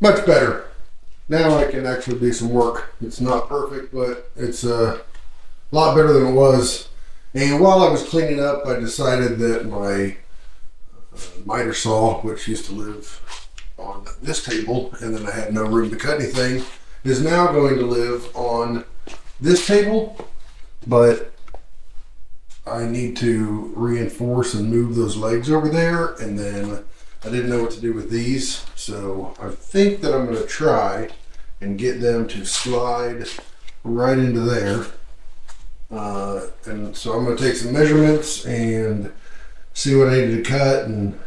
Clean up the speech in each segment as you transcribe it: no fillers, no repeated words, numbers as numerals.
Much better. Now I can actually do some work. It's not perfect, but it's a lot better than it was. And while I was cleaning up, I decided that my miter saw, which used to live on this table, and then I had no room to cut anything, is now going to live on this table, but I need to reinforce and move those legs over there, and then I didn't know what to do with these, so I think that I'm going to try and get them to slide right into there. And so I'm going to take some measurements and see what I needed to cut and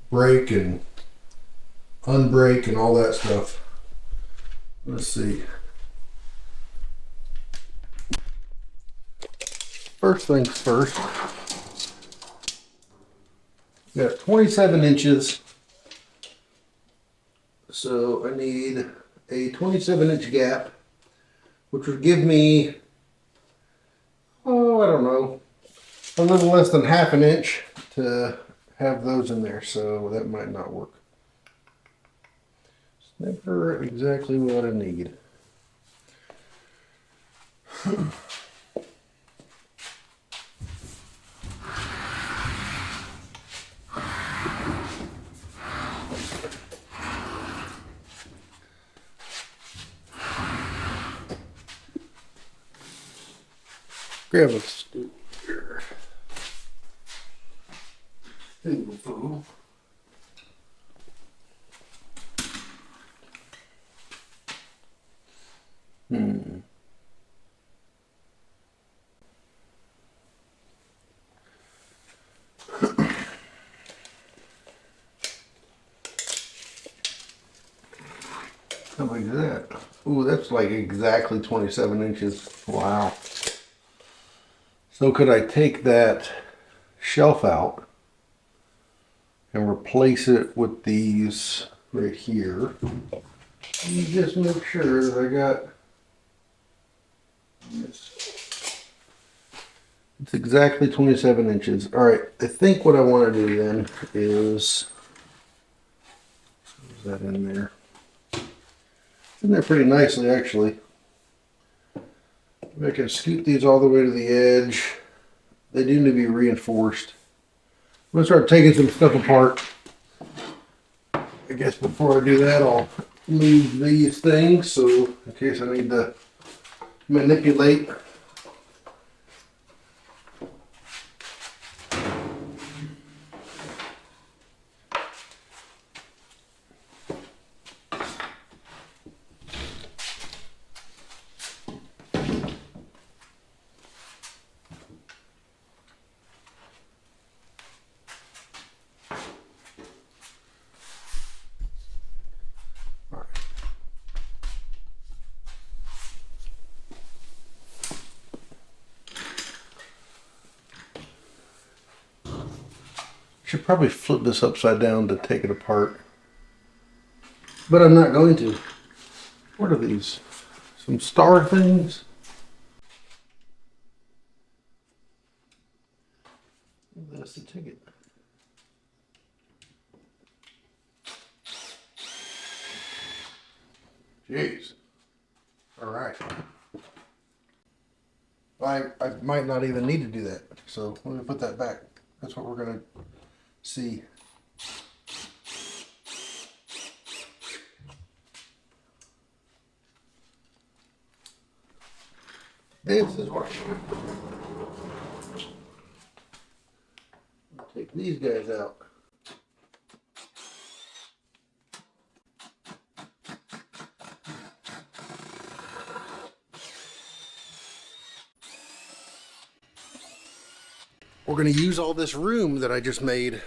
break and unbreak and all that stuff. Let's see. First things first. We got 27 inches. So I need a 27-inch gap, which would give me, I don't know, a little less than half an inch to have those in there, so that might not work. It's never exactly what I need. Grab a stool here. Fool. How big is that? Ooh, that's like exactly 27 inches. Wow. So could I take that shelf out and replace it with these right here? Let me just make sure that I got this. It's exactly 27 inches. All right, I think what I want to do then is that in there. It's in there pretty nicely, actually. I can scoot these all the way to the edge. They do need to be reinforced. I'm going to start taking some stuff apart. I guess before I do that, I'll move these things, so in case I need to manipulate. Should probably flip this upside down to take it apart. But I'm not going to. What are these? Some star things? That's the ticket. Jeez. All right. I might not even need to do that. So let me put that back. That's what we're going to see. This is what I'll take these guys out. We're going to use all this room that I just made.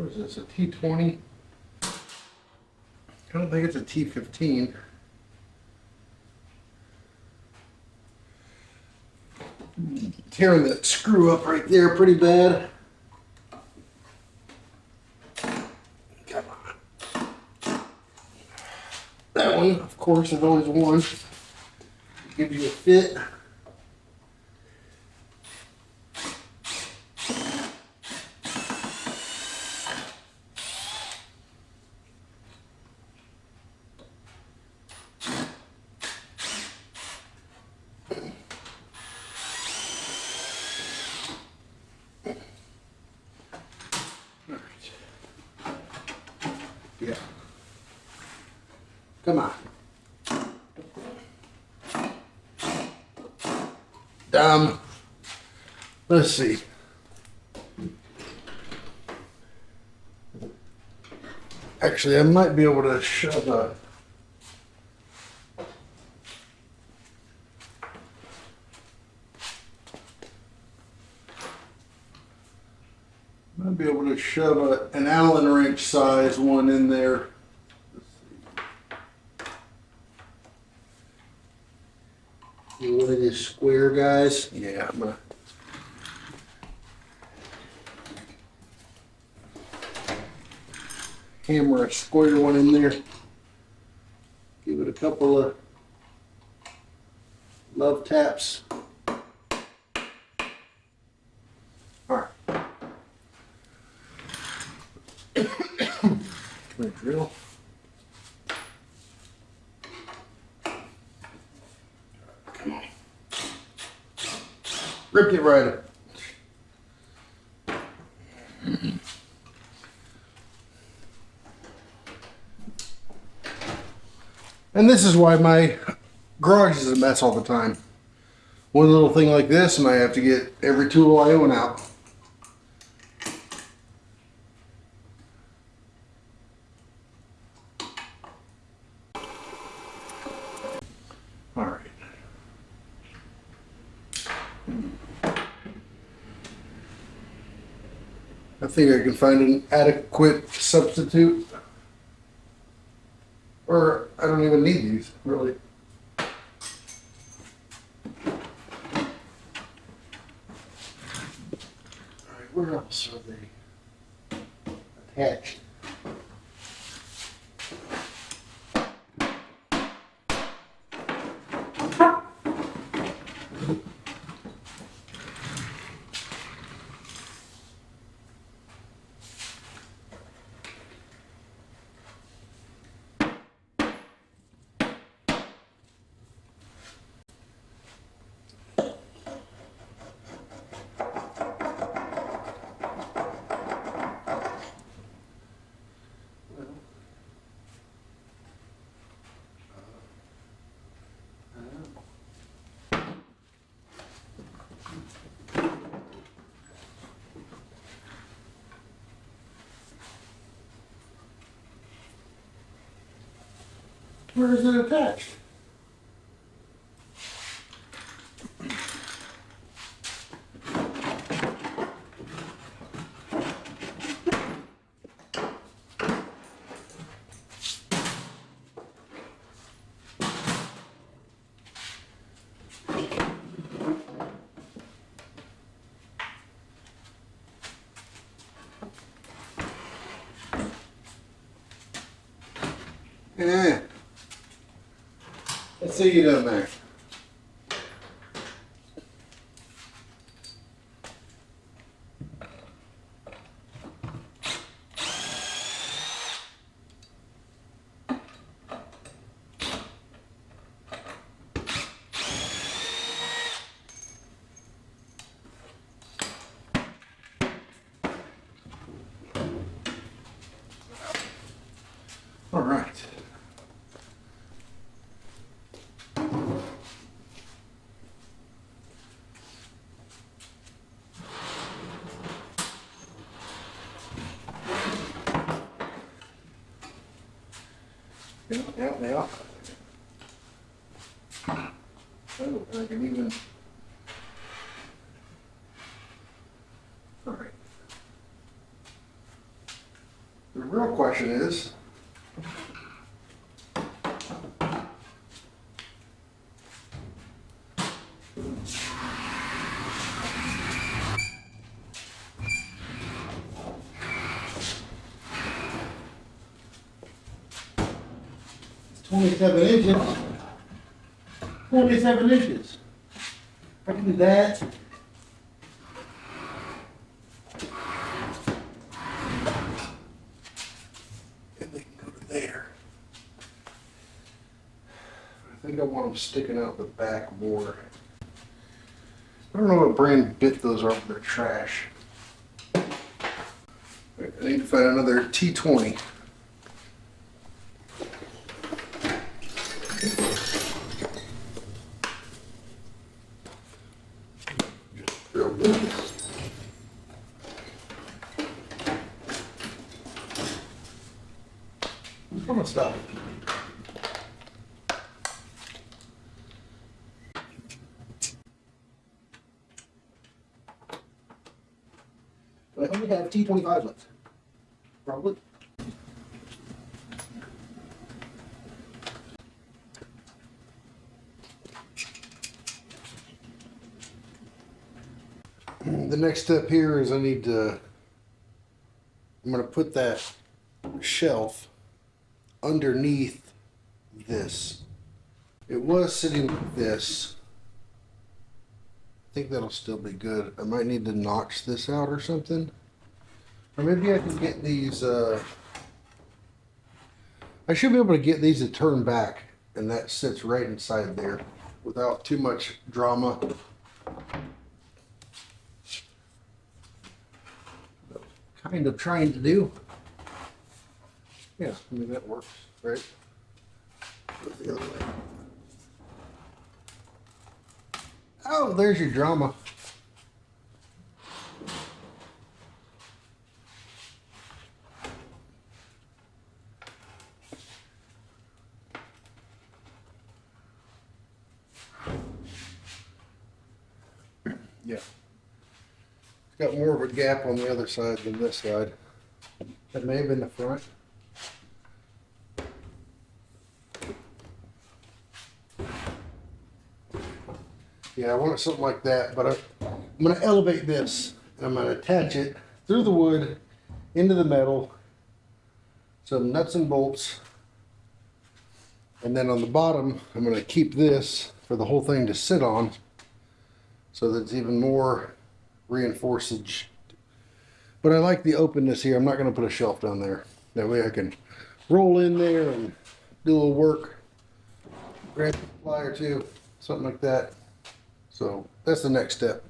What is this, a T20? I don't think it's a T15. Tearing that screw up right there pretty bad. Come on. That one, of course, is always one. Gives you a fit. Yeah. Come on. Let's see. Actually, I might be able to shove a. Might be able to shove an Allen wrench size one in there. You one of these square guys? Yeah, I'm gonna. Hammer a square one in there. Give it a couple of love taps. All right. My drill. Come on. Ripped it right up. And this is why my garage is a mess all the time. One little thing like this and I have to get every tool I own out. All right. I think I can find an adequate substitute. Or I don't even need these, really. All right, where else are they attached? Where is it attached? Yeah. Let's see you down there. All right. Yeah, they are. Oh, I can even. All right. question is, it's 27 inches. 27 inches. I can do that. And they can go to there. I think I want them sticking out the back more. I don't know what brand bit those are, but they're trash. I need to find another T20. I'm gonna stop. I only have T25s left. Probably. The next step here is I'm going to put that shelf underneath this. It was sitting like this. I think that'll still be good. I might need to notch this out or something. Or maybe I can get these, I should be able to get these to turn back, and that sits right inside there without too much drama. Kind of trying to do. Yeah, I mean that works, right? Go the other way. Oh, there's your drama. Yeah. It's got more of a gap on the other side than this side. That may have been the front. Yeah, I want it something like that, but I'm going to elevate this, and I'm going to attach it through the wood into the metal, some nuts and bolts, and then on the bottom I'm going to keep this for the whole thing to sit on so that it's even more reinforced. But I like the openness here. I'm not going to put a shelf down there. That way I can roll in there and do a little work, grab a fly or two, something like that. So that's the next step.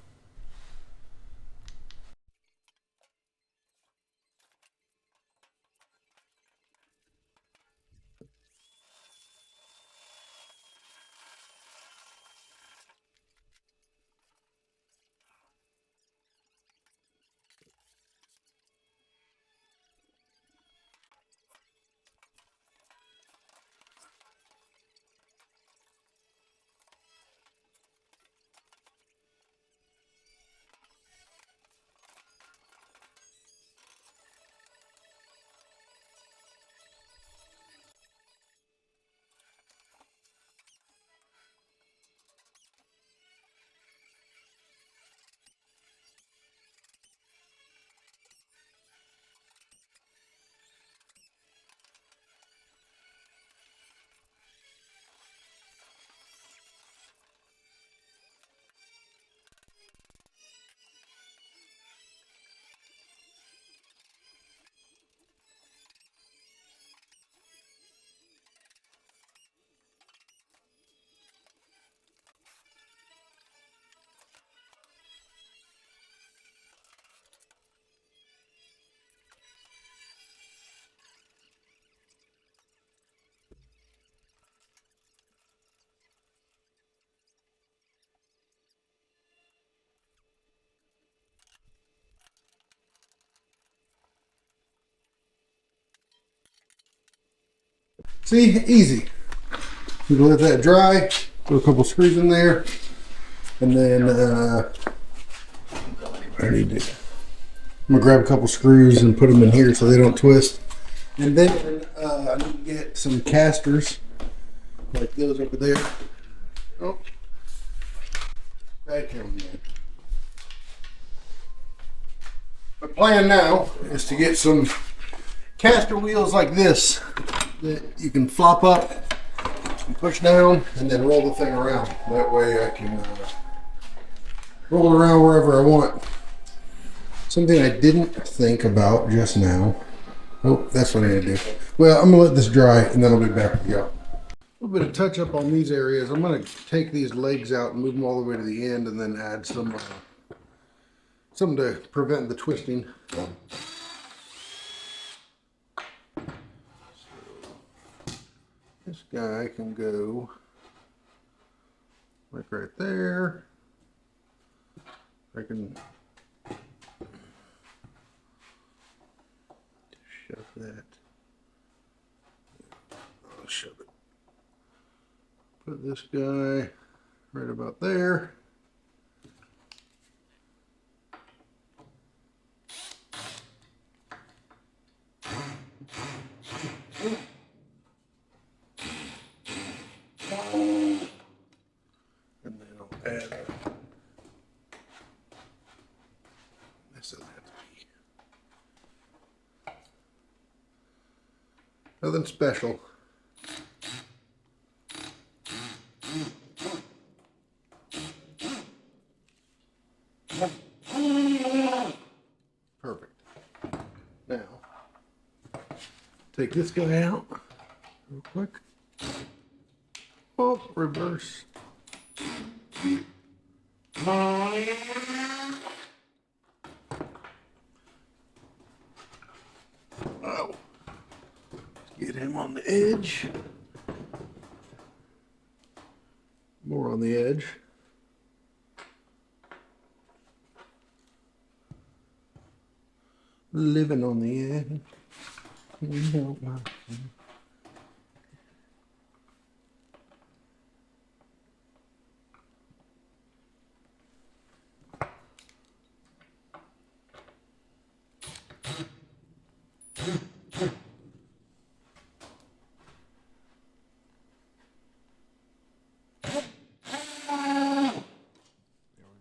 See, easy. You can let that dry, put a couple screws in there, and then I'm gonna grab a couple screws and put them in here so they don't twist. And then I need to get some casters like those over there. Oh, bad camera man. My plan now is to get some caster wheels like this that you can flop up and push down and then roll the thing around. That way I can roll it around wherever I want. Something I didn't think about just now. Oh, that's what I need to do. Well, I'm going to let this dry and then I'll be back with y'all. A little bit of touch up on these areas. I'm going to take these legs out and move them all the way to the end and then add some to prevent the twisting. This guy can go like right there. I can shove that. I'll shove it. Put this guy right about there. And then I'll add this doesn't have to be nothing special. Perfect. Now, take this guy out real quick. Oh, reverse. Oh, get him on the edge. More on the edge. Living on the edge.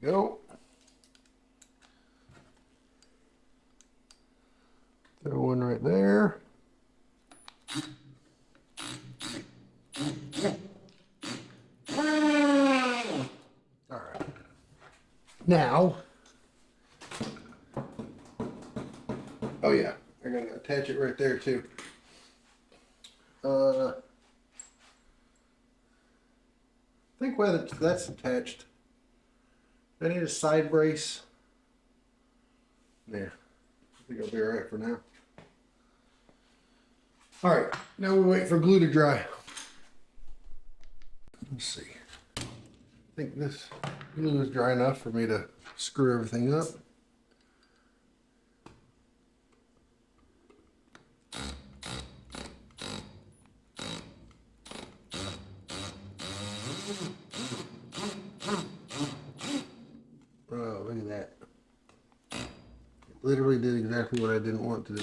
Go. Throw one right there. All right. Now, oh yeah, I gotta attach it right there too. I think whether that's attached. I need a side brace. Yeah, I think I'll be all right for now. All right, now we wait for glue to dry. Let's see. I think this glue is dry enough for me to screw everything up. Oh, look at that. It literally did exactly what I didn't want to do.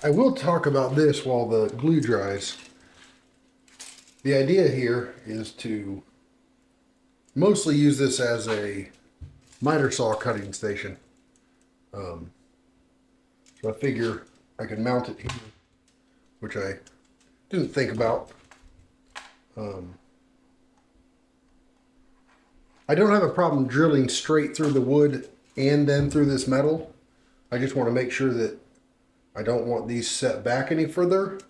I will talk about this while the glue dries. The idea here is to mostly use this as a miter saw cutting station. So I figure I can mount it here, which I didn't think about. I don't have a problem drilling straight through the wood and then through this metal. I just want to make sure that I don't want these set back any further,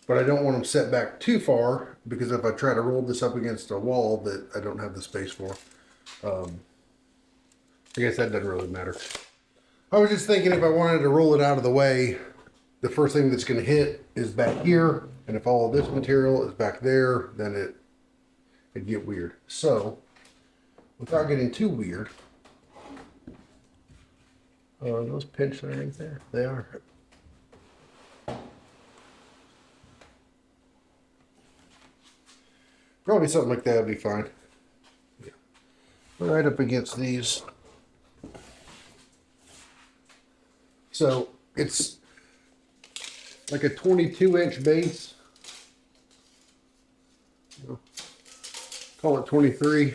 but I don't want them set back too far, because if I try to roll this up against a wall that I don't have the space for, I guess that doesn't really matter. I was just thinking if I wanted to roll it out of the way, the first thing that's going to hit is back here, and if all of this material is back there, then it'd get weird. So, without getting too weird, are those pinched underneath there? They are. Probably something like that would be fine. Yeah. right up against these. So it's like a 22-inch base. Call it 23.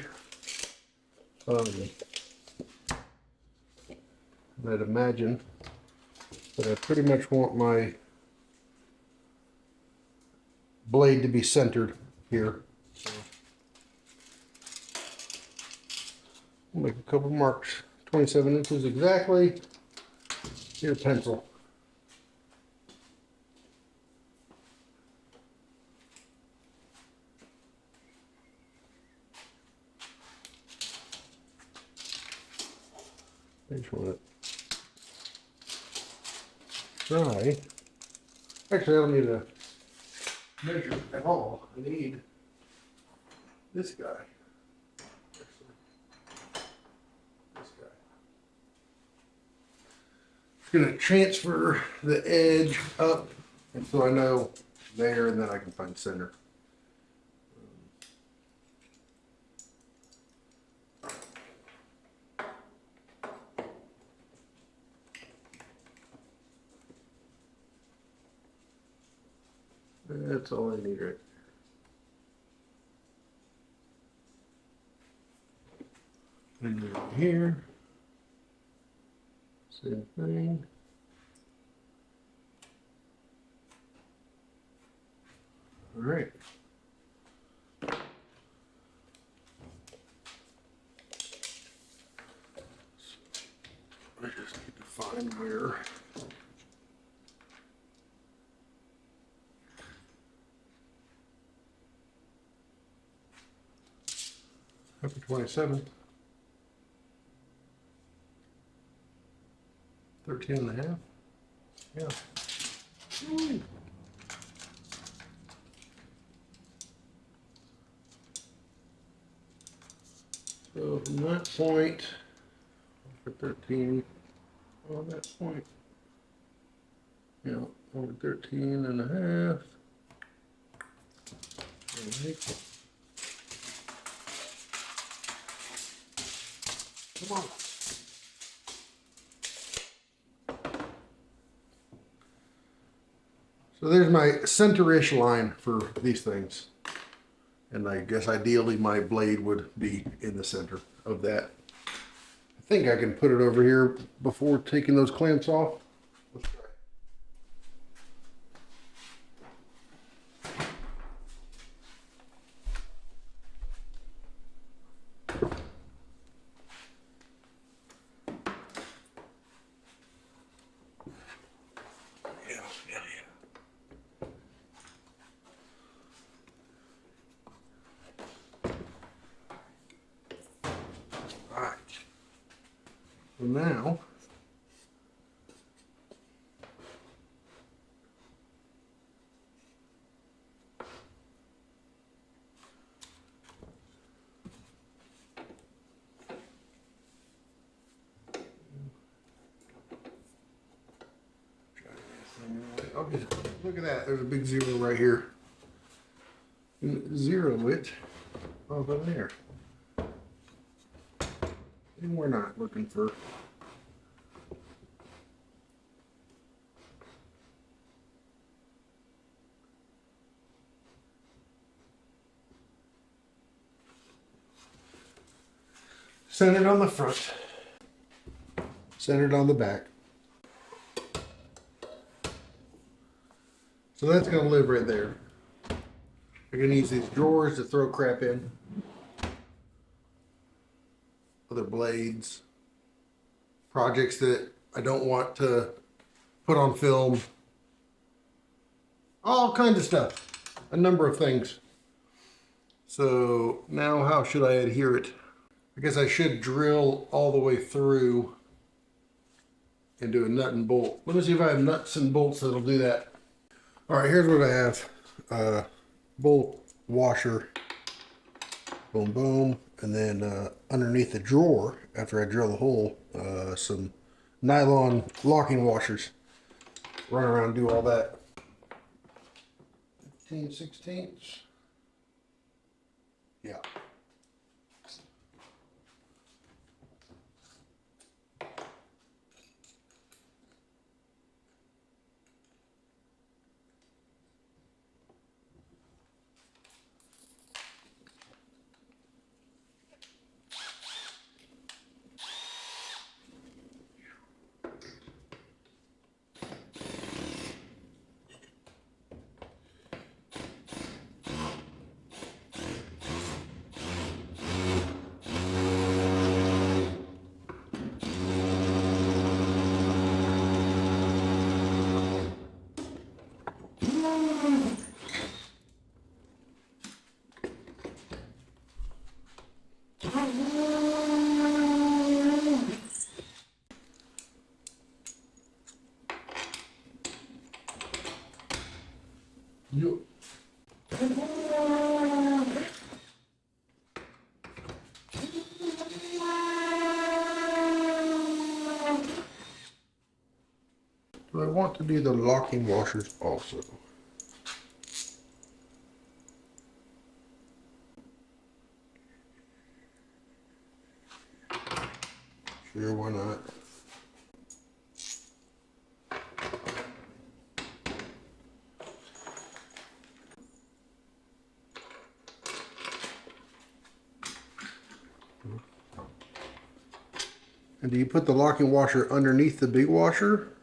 I'd imagine that I pretty much want my blade to be centered here. So I'll make a couple marks. 27 inches exactly. Your pencil. I just want to try. Actually, I don't need to measure at all. I need this guy. Actually, this guy. Just going to transfer the edge up, and so I know there, and then I can find center. That's all I need right there. And over here, same thing. All right. I just need to find where. Happy 27. 13 and a half. Yeah. Ooh. So from that point, for 13, on that point, yeah, over 13 and a half. Come on. So there's my center-ish line for these things. And I guess ideally my blade would be in the center of that. I think I can put it over here before taking those clamps off. Let's try. Yeah. Alright. So now, okay, look at that. There's a big zero right here. Zero it over there. And we're not looking for centered on the front, centered on the back. So that's going to live right there. I'm going to use these drawers to throw crap in. Other blades. Projects that I don't want to put on film. All kinds of stuff. A number of things. So now how should I adhere it? I guess I should drill all the way through and do a nut and bolt. Let me see if I have nuts and bolts that'll do that. All right, here's what I have. Bolt washer, boom, boom. And then underneath the drawer, after I drill the hole, some nylon locking washers. Run around and do all that. 15/16. Yeah. You. Do I want to do the locking washers also? Sure, why not? And do you put the locking washer underneath the big washer?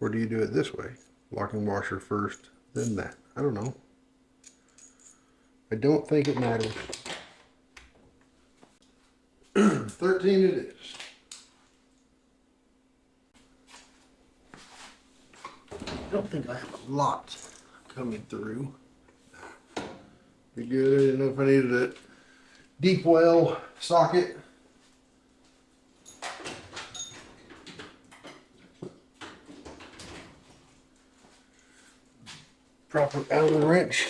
Or do you do it this way? Locking washer first, then that. I don't know. I don't think it matters. 13 it is. I don't think I have a lot coming through. Be good. I didn't know if I needed a deep well socket. Proper Allen wrench.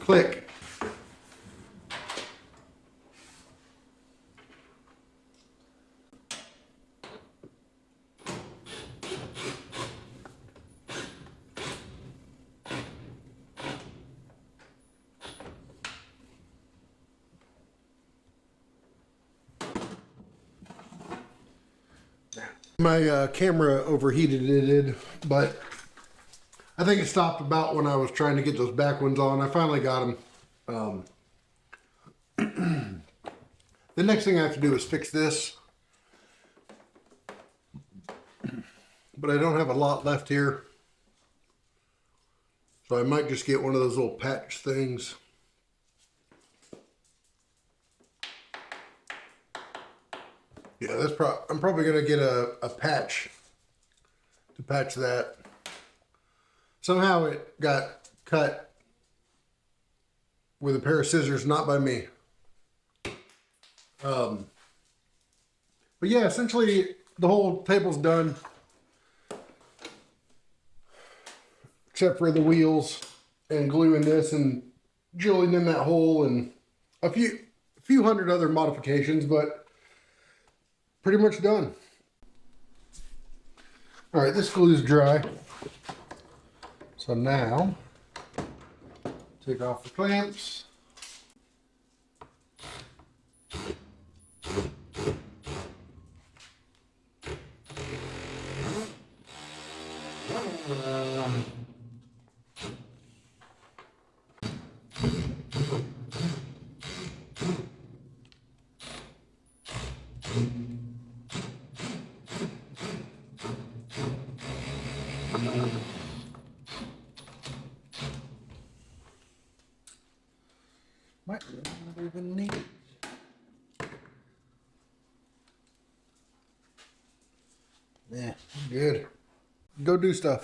Click. My camera overheated, but I think it stopped about when I was trying to get those back ones on. I finally got them. The next thing I have to do is fix this. But I don't have a lot left here. So I might just get one of those little patch things. Yeah, I'm probably going to get a patch to patch that. Somehow it got cut with a pair of scissors, not by me. But yeah, essentially the whole table's done. Except for the wheels and gluing this and drilling in that hole and a few hundred other modifications, but pretty much done. All right, this glue is dry. So now, take off the clamps. Might not even need it. Yeah, good. Go do stuff.